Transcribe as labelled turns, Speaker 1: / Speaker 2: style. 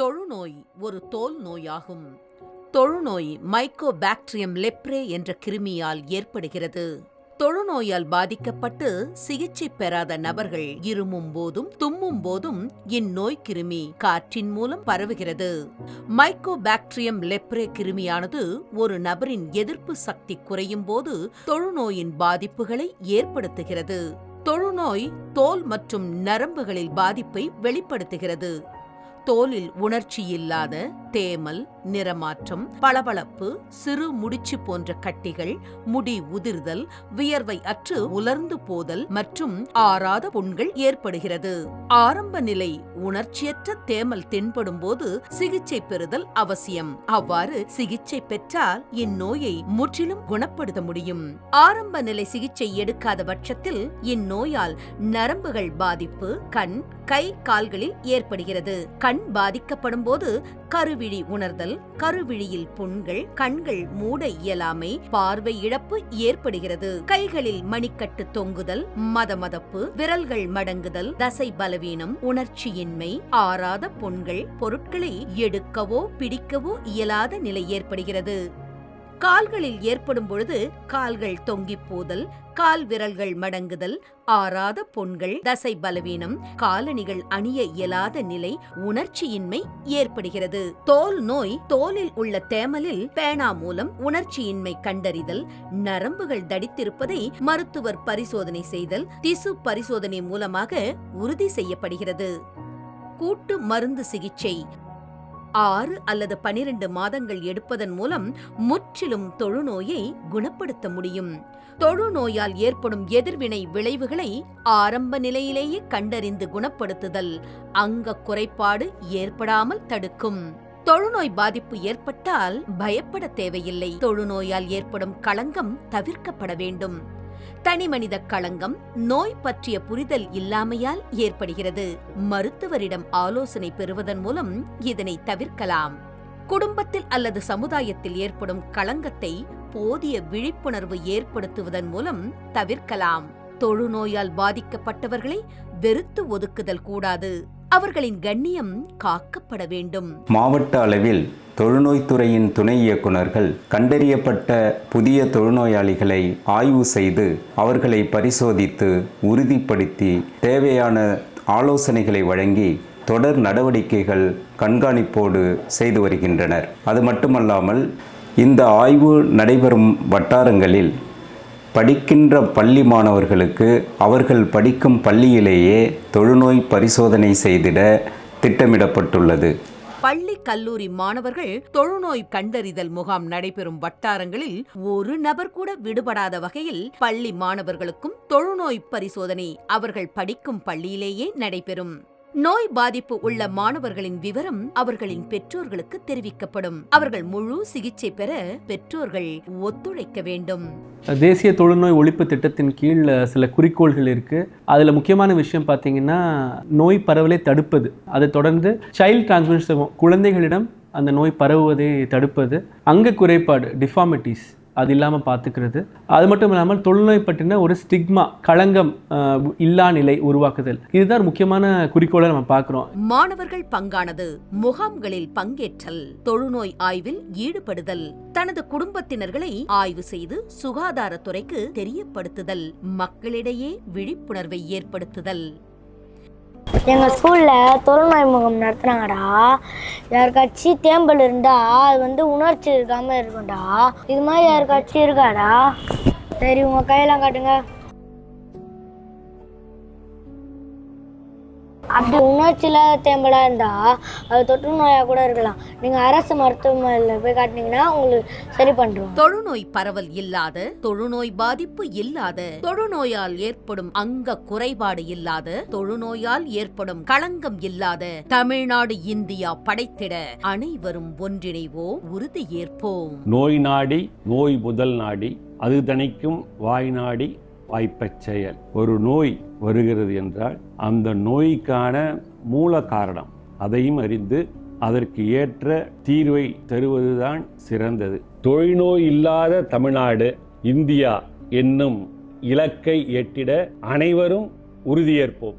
Speaker 1: தொழுநோய் ஒரு தோல் நோயாகும். தொழுநோய் மைக்கோபாக்டீரியம் லெப்ரே என்ற கிருமியால் ஏற்படுகிறது. தொழுநோயால் பாதிக்கப்பட்டு சிகிச்சை பெறாத நபர்கள் இருமும் போதும் தும்மும் போதும் இந்நோய் கிருமி காற்றின் மூலம் பரவுகிறது. மைக்கோபாக்டீரியம் லெப்ரே கிருமியானது ஒரு நபரின் எதிர்ப்பு சக்தி குறையும் போது தொழுநோயின் பாதிப்புகளை ஏற்படுத்துகிறது. தொழுநோய் தோல் மற்றும் நரம்புகளில் பாதிப்பை வெளிப்படுத்துகிறது. தோலில் உணர்ச்சி இல்லாத தேமல், நிறமாற்றம், பளபளப்பு, சிறு முடிச்சு போன்ற கட்டிகள், முடி உதிர்தல், வியர்வை அற்று உலர்ந்து போதல் மற்றும் ஆறாத புண்கள் ஏற்படுகிறது. ஆரம்ப நிலை உணர்ச்சியற்ற தேமல் தென்படும் போது சிகிச்சை பெறுதல் அவசியம். அவ்வாறு சிகிச்சை பெற்றால் இந்நோயை முற்றிலும் குணப்படுத்த முடியும். ஆரம்ப நிலை சிகிச்சை எடுக்காத பட்சத்தில் இந்நோயால் நரம்புகள் பாதிப்பு கண், கை, கால்களில் ஏற்படுகிறது. கண் பாதிக்கப்படும் போது கருவிழி உணர்தல், கருவிழியில் புண்கள், கண்கள் மூட இயலாமை, பார்வை இழப்பு ஏற்படுகிறது. கைகளில் மணிக்கட்டு தொங்குதல், மதமதப்பு, விரல்கள் மடங்குதல், தசை பலவீனம், உணர்ச்சியின்மை, ஆறாத புண்கள், பொருட்களை எடுக்கவோ பிடிக்கவோ இயலாத நிலை ஏற்படுகிறது. கால்களில் ஏற்படும் பொழுது கால்கள் தொங்கிப் போதல், கால் விரல்கள் மடங்குதல், ஆறாத புண்கள், தசை பலவீனம், காலணிகள் அணிய இயலாத நிலை, உணர்ச்சியின்மை ஏற்படுகிறது. தோல் நோய் தோலில் உள்ள தேமலில் பேனா மூலம் உணர்ச்சியின்மை கண்டறிதல், நரம்புகள் தடித்திருப்பதை மருத்துவர் பரிசோதனை செய்தல், திசு பரிசோதனை மூலமாக உறுதி செய்யப்படுகிறது. கூட்டு மருந்து சிகிச்சை 6 அல்லது 12 மாதங்கள் எடுப்பதன் மூலம் முற்றிலும் தொழுநோயை குணப்படுத்த முடியும். தொழுநோயால் ஏற்படும் எதிர்வினை விளைவுகளை ஆரம்ப நிலையிலேயே கண்டறிந்து குணப்படுத்துதல் அங்க குறைபாடு ஏற்படாமல் தடுக்கும். தொழுநோய் பாதிப்பு ஏற்பட்டால் பயப்பட தேவையில்லை. தொழுநோயால் ஏற்படும் களங்கம் தவிர்க்கப்பட வேண்டும். தனிமனித களங்கம் நோய் பற்றிய புரிதல் இல்லாமையால் ஏற்படுகிறது. மருத்துவரிடம் ஆலோசனை பெறுவதன் மூலம் இதனை தவிர்க்கலாம். குடும்பத்தில் அல்லது சமுதாயத்தில் ஏற்படும் களங்கத்தை போதிய விழிப்புணர்வு ஏற்படுத்துவதன் மூலம் தவிர்க்கலாம். தொழுநோயால் பாதிக்கப்பட்டவர்களை வெறுத்து ஒதுக்குதல் கூடாது. அவர்களின் கண்ணியம் காக்கப்பட வேண்டும்.
Speaker 2: மாவட்ட அளவில் தொழுநோய்த்துறையின் துணை இயக்குநர்கள் கண்டறியப்பட்ட புதிய தொழுநோயாளிகளை ஆய்வு செய்து அவர்களை பரிசோதித்து உறுதிப்படுத்தி தேவையான ஆலோசனைகளை வழங்கி தொடர் நடவடிக்கைகள் கண்காணிப்போடு செய்து வருகின்றனர். அது மட்டுமல்லாமல் இந்த ஆய்வு நடைபெறும் வட்டாரங்களில் படிக்கின்ற பள்ளி மாணவர்களுக்கு அவர்கள் படிக்கும் பள்ளியிலேயே தொழுநோய் பரிசோதனை செய்திட திட்டமிடப்பட்டுள்ளது.
Speaker 1: பள்ளி கல்லூரி மாணவர்கள் தொழுநோய் கண்டறிதல் முகாம் நடைபெறும் வட்டாரங்களில் ஒரு நபர் கூட விடுபடாத வகையில் பள்ளி மாணவர்களுக்கும் தொழுநோய் பரிசோதனை அவர்கள் படிக்கும் பள்ளியிலேயே நடைபெறும். நோய் பாதிப்பு உள்ள மாணவர்களின் விவரம் அவர்களின் பெற்றோர்களுக்கு தெரிவிக்கப்படும். அவர்கள் முழு சிகிச்சை பெற பெற்றோர்கள் ஒத்துழைக்க வேண்டும்.
Speaker 3: தேசிய தொழுநோய் ஒழிப்பு திட்டத்தின் கீழ் சில குறிக்கோள்கள் இருக்கு. அதுல முக்கியமான விஷயம் பார்த்தீங்கன்னா நோய் பரவலை தடுப்பது. அதை தொடர்ந்து சைல்ட் டிரான்ஸ்மிஷன், குழந்தைகளிடம் அந்த நோய் பரவுவதை தடுப்பது, அங்க குறைபாடு டிஃபார்மிட்டிஸ் அது இல்லாமல் பார்த்துக்கிறது. அது மட்டும் இல்லாமல் தொழுநோய் பற்றின ஒரு ஸ்டிக்மா, களங்கம் இல்லா நிலை உருவாக்குதல், இதுதான் முக்கியமான குறிக்கோளை நம்ம பார்க்கிறோம்.
Speaker 1: மாணவர்கள் பங்கானது முகாம்களில் பங்கேற்றல், தொழுநோய் ஆய்வில் ஈடுபடுதல், தனது குடும்பத்தினர்களை ஆய்வு செய்து சுகாதாரத்துறைக்கு தெரியப்படுத்துதல், மக்களிடையே விழிப்புணர்வை ஏற்படுத்துதல்.
Speaker 4: எங்கள் ஸ்கூலில் தொழுநோய் முகாம் நடத்துனாங்கடா. யாருக்காச்சும் தேம்பல் இருந்தால் அது உணர்ச்சி இருக்காமல் இருக்கும்டா. இது மாதிரி யாருக்காச்சும் இருக்காடா? சரி, உங்கள் கையெல்லாம் காட்டுங்க. அப்படி உணர்ச்சி இல்லாத தேம்பலாக இருந்தால் அது தொற்று நோயாக கூட இருக்கலாம். நீங்கள் அரசு மருத்துவமனையில் போய் காட்டினீங்கன்னா உங்களுக்கு சரி பண்ணுறோம்.
Speaker 1: தொழுநோய் பரவல் இல்லாத, தொழுநோய் பாதிப்பு இல்லாத, தொழுநோயால் ஏற்படும் அங்க குறைபாடு இல்லாத, தொழுநோயால் ஏற்படும் களங்கம் இல்லாத தமிழ்நாடு இந்தியா படைத்திட அனைவரும் ஒன்றிணைவோம், உறுதி ஏற்போம்.
Speaker 5: நோய் நாடி நோய் முதல் நாடி, அது தணிக்கும் வாய் நாடி வாய்ப்பச் செயல். ஒரு நோய் வருகிறது என்றால் அந்த நோய்க்கான மூல காரணம் அதையும் அறிந்து அதற்கு ஏற்ற தீர்வை தருவதுதான் சிறந்தது. தொழுநோய் இல்லாத தமிழ்நாடு இந்தியா என்னும் இலக்கை எட்டிட அனைவரும் உறுதியேற்போம்.